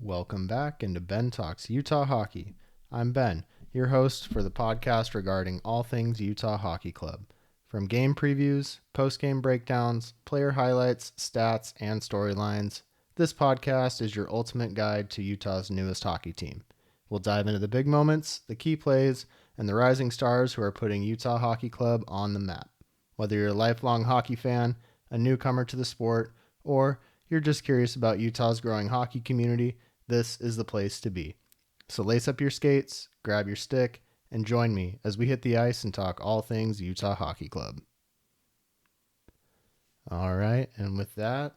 Welcome back into Ben Talks Utah Hockey. I'm Ben, your host for the podcast regarding all things Utah Hockey Club. From game previews, post-game breakdowns, player highlights, stats, and storylines, this podcast is your ultimate guide to Utah's newest hockey team. We'll dive into the big moments, the key plays, and the rising stars who are putting Utah Hockey Club on the map. Whether you're a lifelong hockey fan, a newcomer to the sport, or you're just curious about Utah's growing hockey community, this is the place to be. So lace up your skates, grab your stick, and join me as we hit the ice and talk all things Utah Hockey Club. All right, and with that,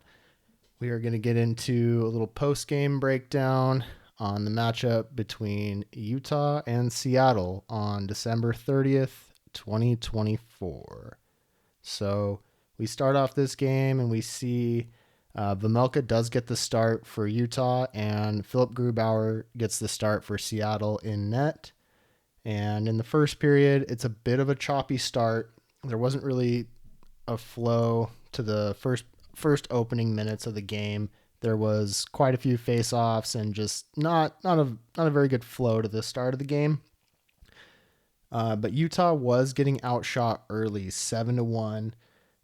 we are going to get into a little post-game breakdown on the matchup between Utah and Seattle on December 30th, 2024. So we start off this game and we see Vejmelka does get the start for Utah, and Philip Grubauer gets the start for Seattle in net. And in the first period, it's a bit of a choppy start. There wasn't really a flow to the first opening minutes of the game. There was quite a few face-offs and just not a very good flow to the start of the game. But Utah was getting outshot early, 7-1.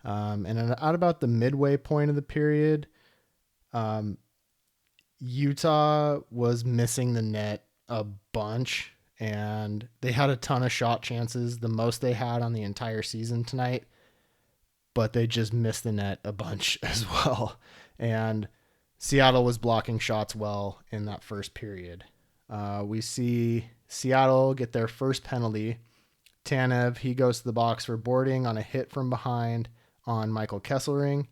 And at about the midway point of the period, Utah was missing the net a bunch, and they had a ton of shot chances, the most they had on the entire season tonight, but they just missed the net a bunch as well. And Seattle was blocking shots well in that first period. We see Seattle get their first penalty. Tanev, he goes to the box for boarding on a hit from behind on Michael Kesselring.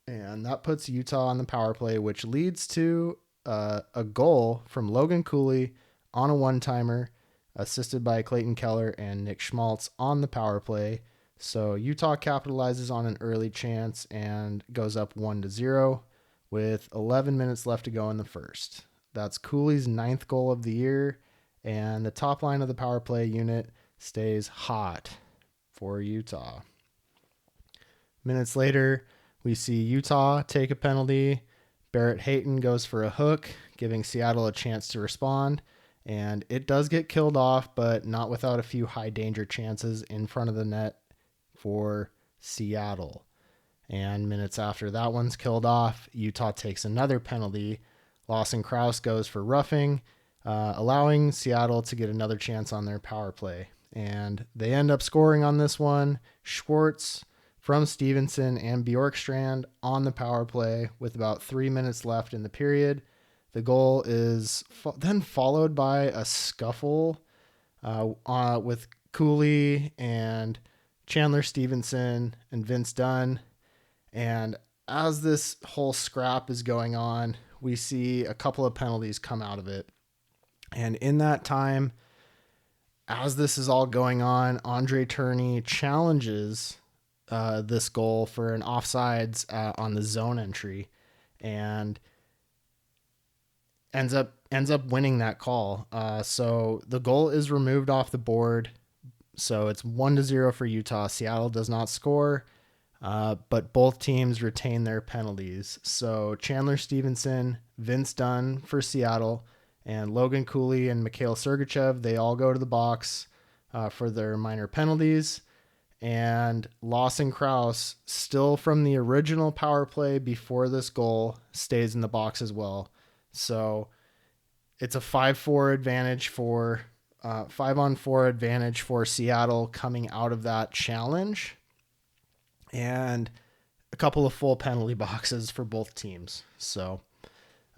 And that puts Utah on the power play, which leads to a goal from Logan Cooley on a one-timer, assisted by Clayton Keller and Nick Schmaltz on the power play. So Utah capitalizes on an early chance and goes up 1-0 with 11 minutes left to go in the first. That's Cooley's 9th goal of the year, and the top line of the power play unit stays hot for Utah. Minutes later, we see Utah take a penalty. Barrett Hayton goes for a hook, giving Seattle a chance to respond, and it does get killed off, but not without a few high danger chances in front of the net for Seattle. And minutes after that one's killed off, Utah takes another penalty. Lawson Krause goes for roughing, allowing Seattle to get another chance on their power play. And they end up scoring on this one. Schwartz from Stevenson and Bjorkstrand on the power play with about 3 minutes left in the period. The goal is then followed by a scuffle with Cooley and Chandler Stevenson and Vince Dunn. And as this whole scrap is going on, we see a couple of penalties come out of it. And in that time, as this is all going on, Andre Turney challenges this goal for an offsides on the zone entry, and ends up winning that call. So the goal is removed off the board. So it's 1-0 for Utah. Seattle does not score, but both teams retain their penalties. So Chandler Stevenson, Vince Dunn for Seattle, and Logan Cooley and Mikhail Sergachev, they all go to the box for their minor penalties. And Lawson Krause, still from the original power play before this goal, stays in the box as well. So it's a 5-4 advantage for 5-on-4 advantage for Seattle coming out of that challenge, and a couple of full penalty boxes for both teams. So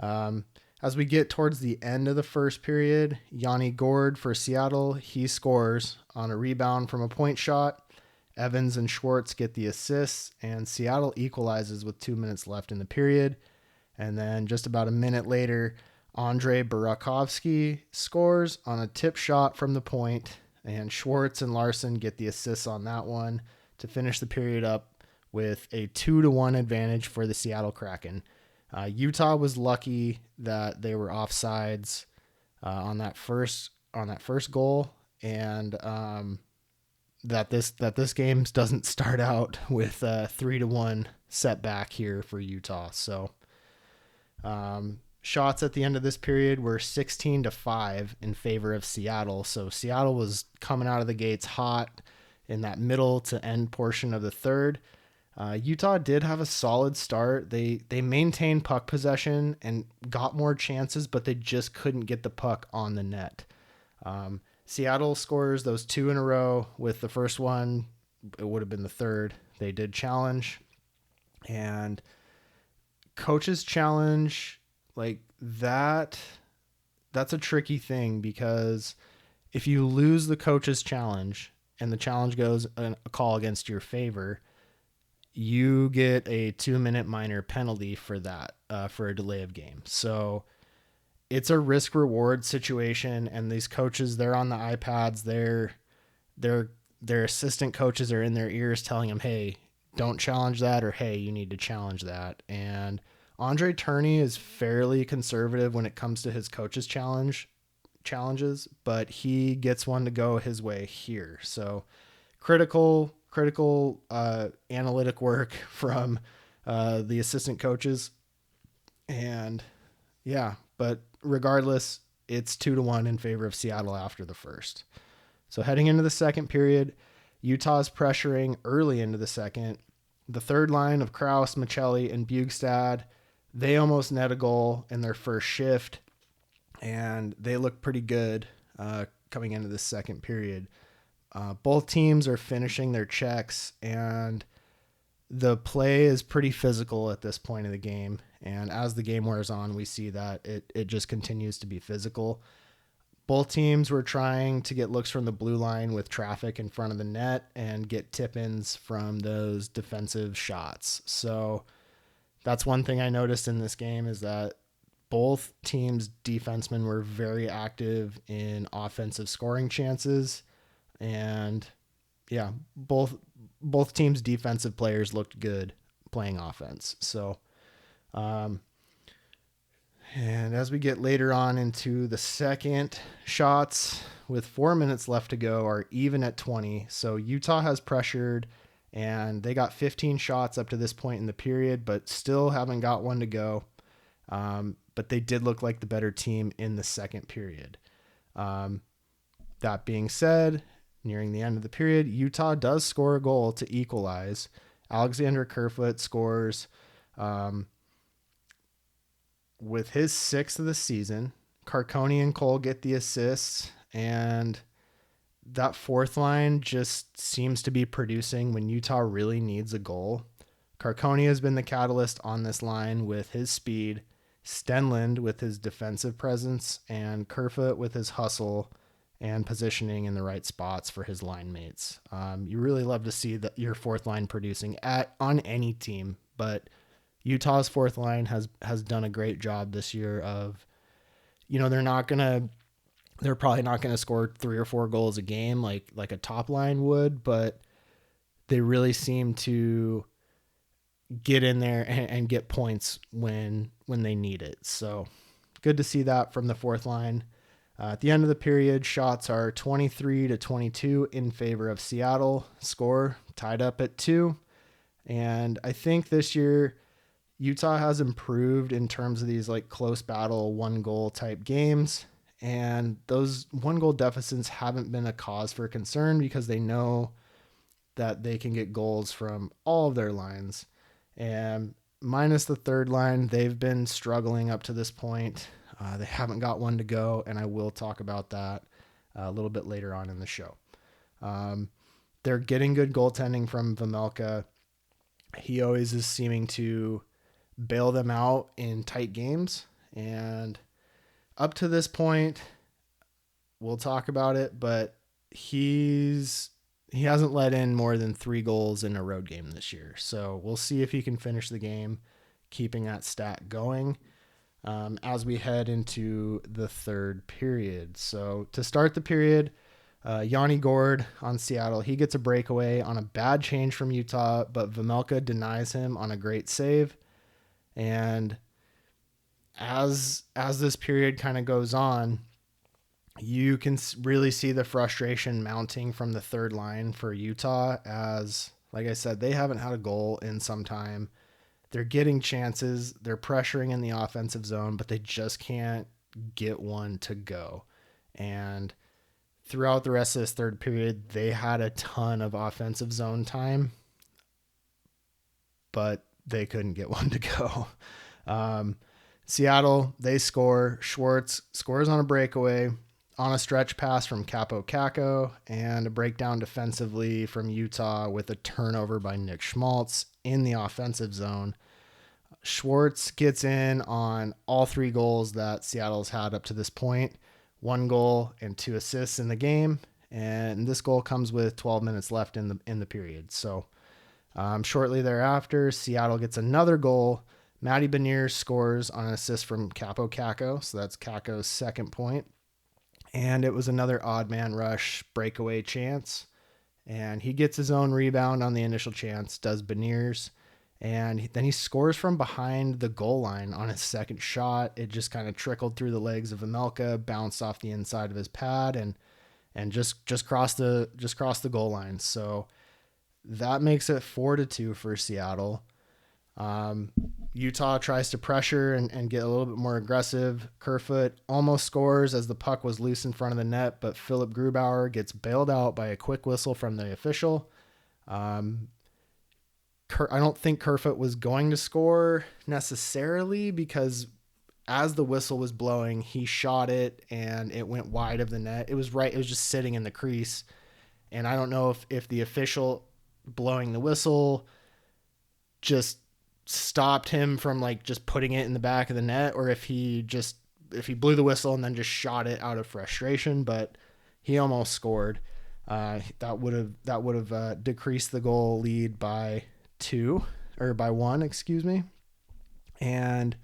as we get towards the end of the first period, Yanni Gourde for Seattle, he scores on a rebound from a point shot. Evans and Schwartz get the assists, and Seattle equalizes with 2 minutes left in the period. And then just about a minute later, Andre Burakovsky scores on a tip shot from the point, and Schwartz and Larson get the assists on that one to finish the period up with a 2-1 advantage for the Seattle Kraken. Utah was lucky that they were offsides on that first goal, and that this game doesn't start out with a 3-1 setback here for Utah. So shots at the end of this period were 16-5 in favor of Seattle. So Seattle was coming out of the gates hot in that middle to end portion of the third. Utah did have a solid start. They maintained puck possession and got more chances, but they just couldn't get the puck on the net. Seattle scores those two in a row. With the first one, it would have been the third. They did challenge, and coaches challenge like that. That's a tricky thing because if you lose the coach's challenge and the challenge goes a call against your favor, you get a 2-minute minor penalty for that, for a delay of game. So it's a risk reward situation. And these coaches, they're on the iPads. Their assistant coaches are in their ears telling them, hey, don't challenge that, or hey, you need to challenge that. And Andre Turney is fairly conservative when it comes to his coach's challenges, but he gets one to go his way here. So critical analytic work from the assistant coaches. And yeah, but regardless, it's 2-1 in favor of Seattle after the first. So heading into the second period, Utah's pressuring early into the second. The third line of Krause, Michelli, and Bugstad, they almost net a goal in their first shift, and they look pretty good coming into the second period. Both teams are finishing their checks, and the play is pretty physical at this point of the game. And as the game wears on, we see that it just continues to be physical. Both teams were trying to get looks from the blue line with traffic in front of the net and get tip-ins from those defensive shots. So that's one thing I noticed in this game, is that both teams' defensemen were very active in offensive scoring chances. And yeah, both teams' defensive players looked good playing offense. So, and as we get later on into the second, shots with 4 minutes left to go are even at 20. So Utah has pressured, and they got 15 shots up to this point in the period, but still haven't got one to go. But they did look like the better team in the second period. That being said, nearing the end of the period, Utah does score a goal to equalize. Alexander Kerfoot scores with his sixth of the season. Carcone and Cole get the assists, and that fourth line just seems to be producing when Utah really needs a goal. Carcone has been the catalyst on this line with his speed, Stenlund with his defensive presence, and Kerfoot with his hustle and positioning in the right spots for his line mates. You really love to see that your fourth line producing on any team, but Utah's fourth line has done a great job this year of, they're probably not going to score 3 or 4 goals a game like a top line would, but they really seem to get in there and get points when they need it. So good to see that from the fourth line. At the end of the period, shots are 23-22 in favor of Seattle. Score tied up at 2. And I think this year Utah has improved in terms of these like close battle, 1-goal type games. And those 1-goal deficits haven't been a cause for concern because they know that they can get goals from all of their lines. And minus the third line, they've been struggling up to this point. They haven't got one to go, and I will talk about that a little bit later on in the show. They're getting good goaltending from Vejmelka. He always is seeming to bail them out in tight games. And up to this point, we'll talk about it, but he hasn't let in more than 3 goals in a road game this year. So we'll see if he can finish the game, keeping that stat going as we head into the third period. So to start the period, Yanni Gourde on Seattle, he gets a breakaway on a bad change from Utah, but Vejmelka denies him on a great save. And as this period kind of goes on, you can really see the frustration mounting from the third line for Utah as, like I said, they haven't had a goal in some time. They're getting chances. They're pressuring in the offensive zone, but they just can't get one to go. And throughout the rest of this third period, they had a ton of offensive zone time, but they couldn't get one to go. Um, Seattle, they score. Schwartz scores on a breakaway, on a stretch pass from Capo Caco, and a breakdown defensively from Utah with a turnover by Nick Schmaltz in the offensive zone. Schwartz gets in on all 3 goals that Seattle's had up to this point. 1 goal and 2 assists in the game, and this goal comes with 12 minutes left in the period. So shortly thereafter, Seattle gets another goal. Matty Beniers scores on an assist from Capo Caco, so that's Caco's second point. And it was another odd man rush breakaway chance, and he gets his own rebound on the initial chance, does Beniers. And then he scores from behind the goal line on his second shot. It just kind of trickled through the legs of Amelka, bounced off the inside of his pad, and just crossed the goal line. So that makes it 4-2 for Seattle. Utah tries to pressure and get a little bit more aggressive. Kerfoot almost scores as the puck was loose in front of the net, but Philip Grubauer gets bailed out by a quick whistle from the official. I don't think Kerfoot was going to score necessarily, because as the whistle was blowing, he shot it and it went wide of the net. It was just sitting in the crease. And I don't know if the official blowing the whistle just stopped him from like just putting it in the back of the net, or if he blew the whistle and then just shot it out of frustration, but he almost scored. That would have decreased the goal lead by 1, excuse me. And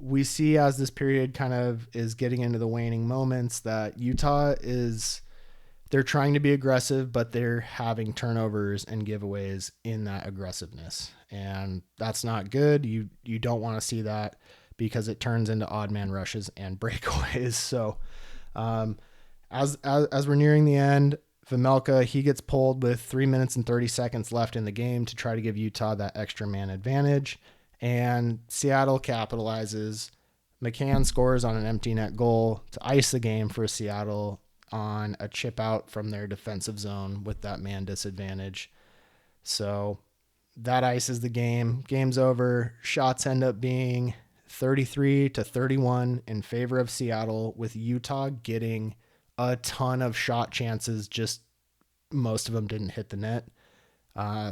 we see as this period kind of is getting into the waning moments that Utah they're trying to be aggressive, but they're having turnovers and giveaways in that aggressiveness. And that's not good. You don't want to see that, because it turns into odd man rushes and breakaways. So as we're nearing the end, Vejmelka, he gets pulled with 3 minutes and 30 seconds left in the game to try to give Utah that extra man advantage. And Seattle capitalizes. McCann scores on an empty net goal to ice the game for Seattle on a chip out from their defensive zone with that man disadvantage. So that ices the game. Game's over. Shots end up being 33-31 in favor of Seattle, with Utah getting a ton of shot chances, just most of them didn't hit the net.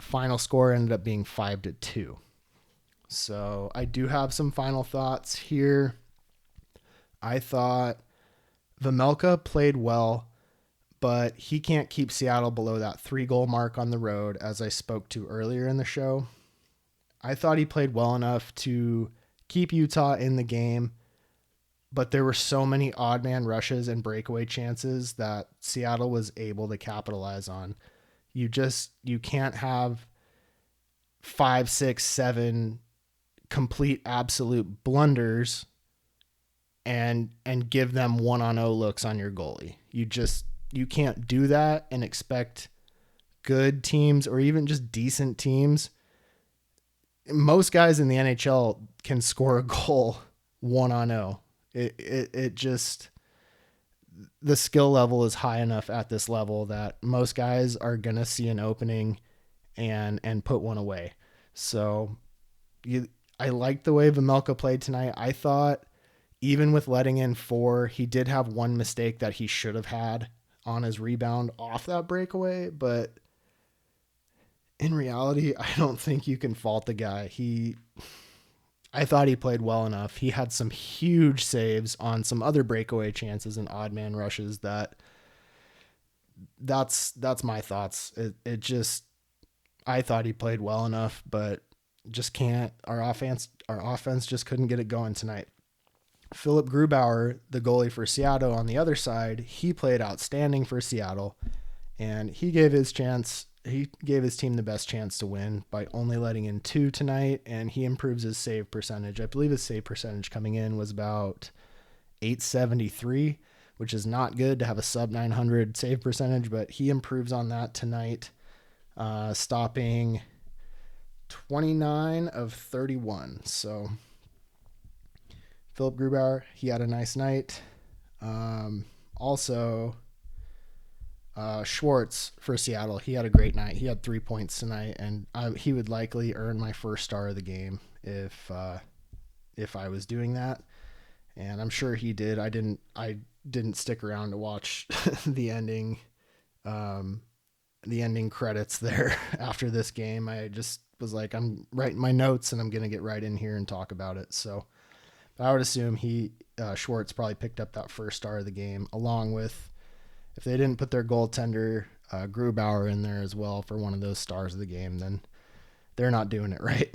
Final score ended up being 5-2. So I do have some final thoughts here. I thought Vejmelka played well, but he can't keep Seattle below that 3-goal mark on the road, as I spoke to earlier in the show. I thought he played well enough to keep Utah in the game, but there were so many odd man rushes and breakaway chances that Seattle was able to capitalize on. You can't have 5, 6, 7 complete absolute blunders and give them 1-on-0 looks on your goalie. You can't do that and expect good teams, or even just decent teams. Most guys in the NHL can score a goal 1-on-0. It just, the skill level is high enough at this level that most guys are going to see an opening and put one away. So I liked the way Vejmelka played tonight. I thought even with letting in 4, he did have one mistake that he should have had on his rebound off that breakaway, but in reality, I don't think you can fault the guy. I thought he played well enough. He had some huge saves on some other breakaway chances and odd man rushes. That's my thoughts. I thought he played well enough, but just can't. Our offense just couldn't get it going tonight. Philip Grubauer, the goalie for Seattle, on the other side, he played outstanding for Seattle, and he gave his team the best chance to win by only letting in 2 tonight, and he improves his save percentage. I believe his save percentage coming in was about .873, which is not good to have a sub 900 save percentage, but he improves on that tonight, stopping 29 of 31. So Philip Grubauer, he had a nice night. Also, Schwartz for Seattle, he had a great night. He had 3 points tonight, and he would likely earn my first star of the game if I was doing that. And I'm sure he did. I didn't stick around to watch the ending credits there after this game. I just was like, I'm writing my notes and I'm gonna get right in here and talk about it. So I would assume Schwartz probably picked up that first star of the game, along with, if they didn't put their goaltender Grubauer in there as well for one of those stars of the game, then they're not doing it right.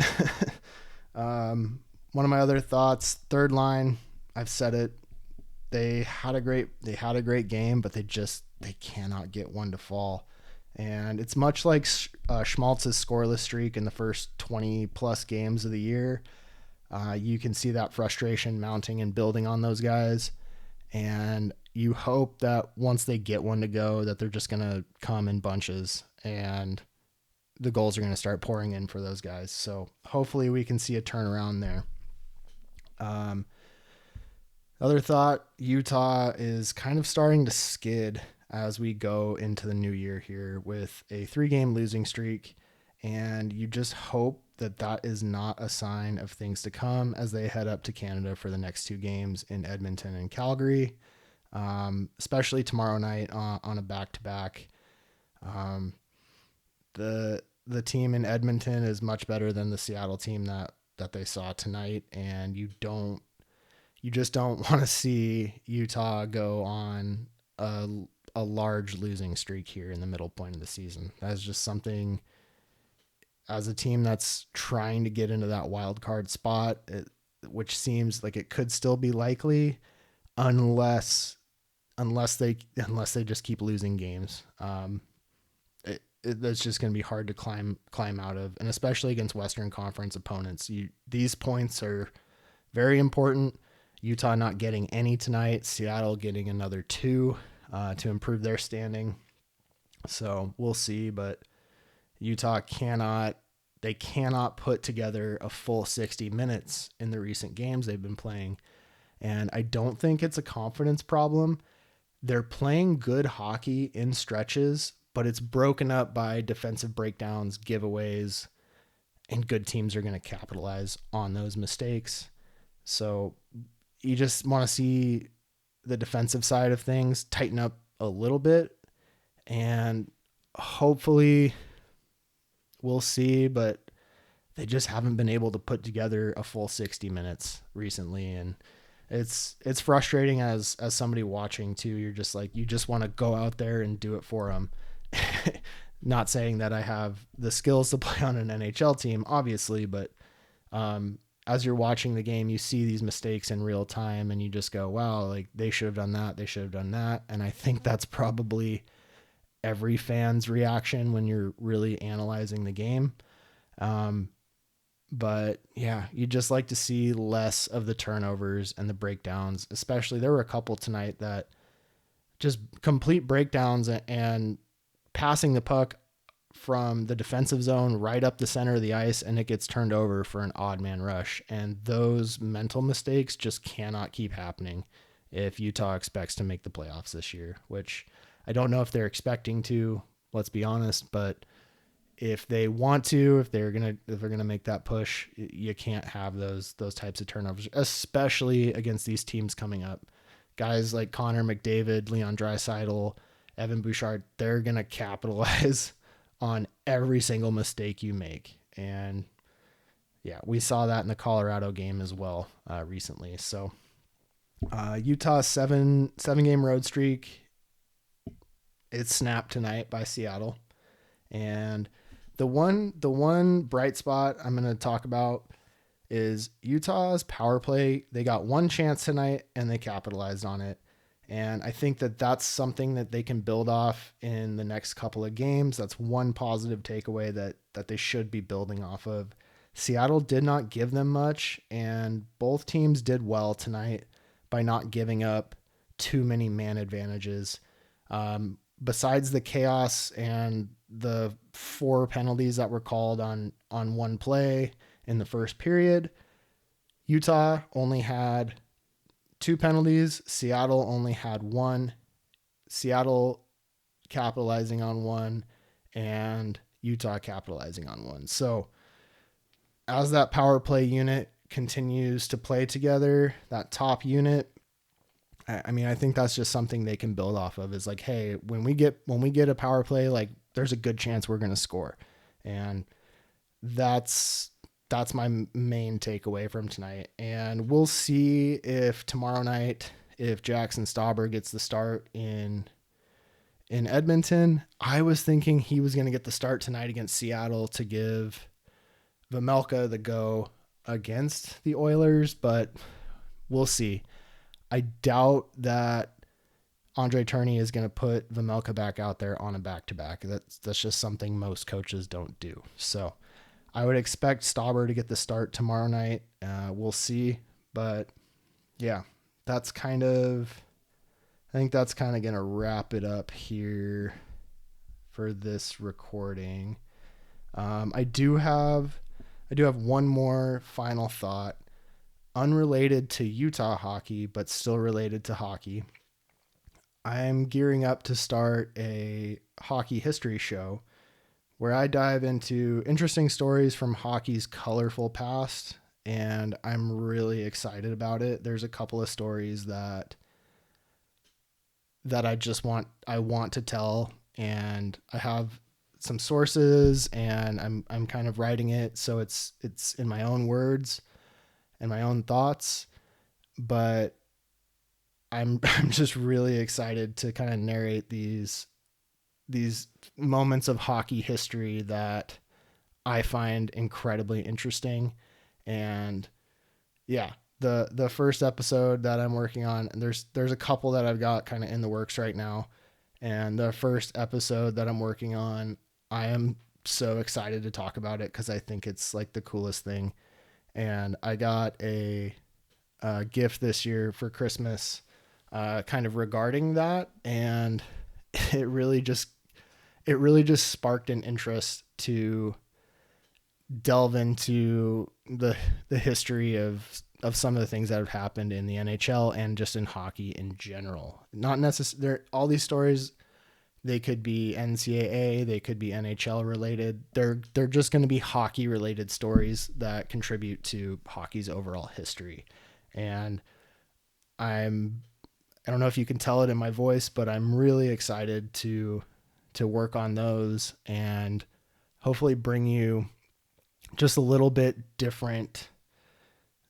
One of my other thoughts, third line, I've said it. They had a great game, but they cannot get one to fall. And it's much like Schmaltz's scoreless streak in the first 20 plus games of the year. You can see that frustration mounting and building on those guys. And you hope that once they get one to go, that they're just going to come in bunches and the goals are going to start pouring in for those guys. So hopefully we can see a turnaround there. Other thought, Utah is kind of starting to skid as we go into the new year here with a 3-game losing streak. And you just hope that is not a sign of things to come as they head up to Canada for the next 2 games in Edmonton and Calgary, especially tomorrow night on a back-to-back. The team in Edmonton is much better than the Seattle team that they saw tonight, and you just don't want to see Utah go on a large losing streak here in the middle point of the season. That's just something, as a team that's trying to get into that wild card spot, which seems like it could still be likely, unless they just keep losing games. That's just going to be hard to climb out of, and especially against Western Conference opponents. These points are very important. Utah not getting any tonight, Seattle getting another 2 to improve their standing. So we'll see, but Utah cannot put together a full 60 minutes in the recent games they've been playing. And I don't think it's a confidence problem. They're playing good hockey in stretches, but it's broken up by defensive breakdowns, giveaways, and good teams are going to capitalize on those mistakes. So you just want to see the defensive side of things tighten up a little bit, and hopefully we'll see, but they just haven't been able to put together a full 60 minutes recently. And it's frustrating as somebody watching too. You're just like, you just want to go out there and do it for them. Not saying that I have the skills to play on an NHL team, obviously, but as you're watching the game, you see these mistakes in real time and you just go, wow, like they should have done that. They should have done that. And I think that's probably every fan's reaction when you're really analyzing the game. But yeah, you just like to see less of the turnovers and the breakdowns, especially there were a couple tonight that just complete breakdowns and passing the puck from the defensive zone right up the center of the ice, and it gets turned over for an odd man rush. And those mental mistakes just cannot keep happening if Utah expects to make the playoffs this year, which I don't know if they're expecting to, let's be honest, but if they want to, if they're going to make that push, you can't have those types of turnovers, especially against these teams coming up. Guys like Connor McDavid, Leon Draisaitl, Evan Bouchard, they're going to capitalize on every single mistake you make. And yeah, we saw that in the Colorado game as well recently. So Utah's seven game road streak, it's snapped tonight by Seattle. And the one bright spot I'm going to talk about is Utah's power play. They got one chance tonight and they capitalized on it. And I think that's something that they can build off in the next couple of games. That's one positive takeaway that they should be building off of. Seattle did not give them much, and both teams did well tonight by not giving up too many man advantages. Besides the chaos and the 4 penalties that were called on on one play in the first period. Utah only had 2 penalties. Seattle only had 1. Seattle capitalizing on 1 and Utah capitalizing on 1. So as that power play unit continues to play together, that top unit, I mean, I think that's just something they can build off of, is like, hey, when we get a power play, like, there's a good chance we're going to score. And that's my main takeaway from tonight. And we'll see if tomorrow night, if Jackson Stauber gets the start in Edmonton. I was thinking he was going to get the start tonight against Seattle to give Vejmelka the go against the Oilers, but we'll see. I doubt that Andre Tourney is going to put Vejmelka back out there on a back-to-back. That's just something most coaches don't do. So I would expect Stauber to get the start tomorrow night. We'll see. But yeah, I think that's kind of going to wrap it up here for this recording. I do have one more final thought, unrelated to Utah hockey, but still related to hockey. I'm gearing up to start a hockey history show where I dive into interesting stories from hockey's colorful past, and I'm really excited about it. There's a couple of stories that I want to tell, and I have some sources, and I'm kind of writing it so it's in my own words and my own thoughts, but I'm just really excited to kind of narrate these moments of hockey history that I find incredibly interesting. And yeah, the first episode that I'm working on, and there's a couple that I've got kind of in the works right now. And the first episode that I'm working on, I am so excited to talk about it because I think it's like the coolest thing. And I got a gift this year for Christmas, kind of regarding that, and it really just sparked an interest to delve into the history of some of the things that have happened in the NHL and just in hockey in general. Not necessarily all these stories, they could be NCAA, they could be NHL related. They're just going to be hockey related stories that contribute to hockey's overall history. And I don't know if you can tell it in my voice, but I'm really excited to work on those and hopefully bring you just a little bit different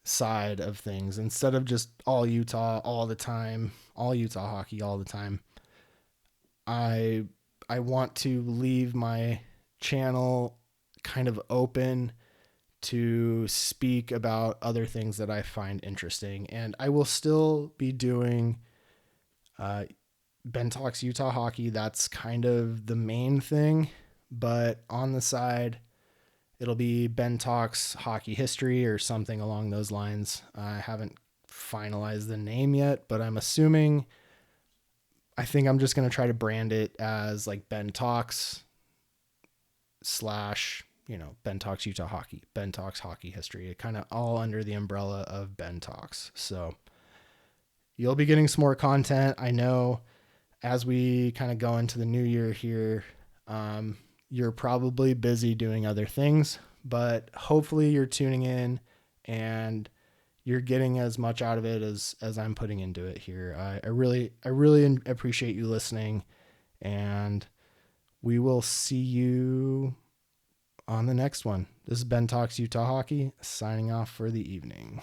side of things instead of just all Utah all the time, all Utah hockey all the time. I want to leave my channel kind of open to speak about other things that I find interesting, and I will still be doing Ben Talks Utah Hockey. That's kind of the main thing, but on the side, it'll be Ben Talks Hockey History or something along those lines. I haven't finalized the name yet, but I think I'm just going to try to brand it as like Ben Talks / Ben Talks Utah Hockey, Ben Talks Hockey History, kind of all under the umbrella of Ben Talks. So you'll be getting some more content. I know as we kind of go into the new year here, you're probably busy doing other things, but hopefully you're tuning in and you're getting as much out of it as I'm putting into it here. I really appreciate you listening, and we will see you on the next one. This is Ben Talks Utah Hockey, signing off for the evening.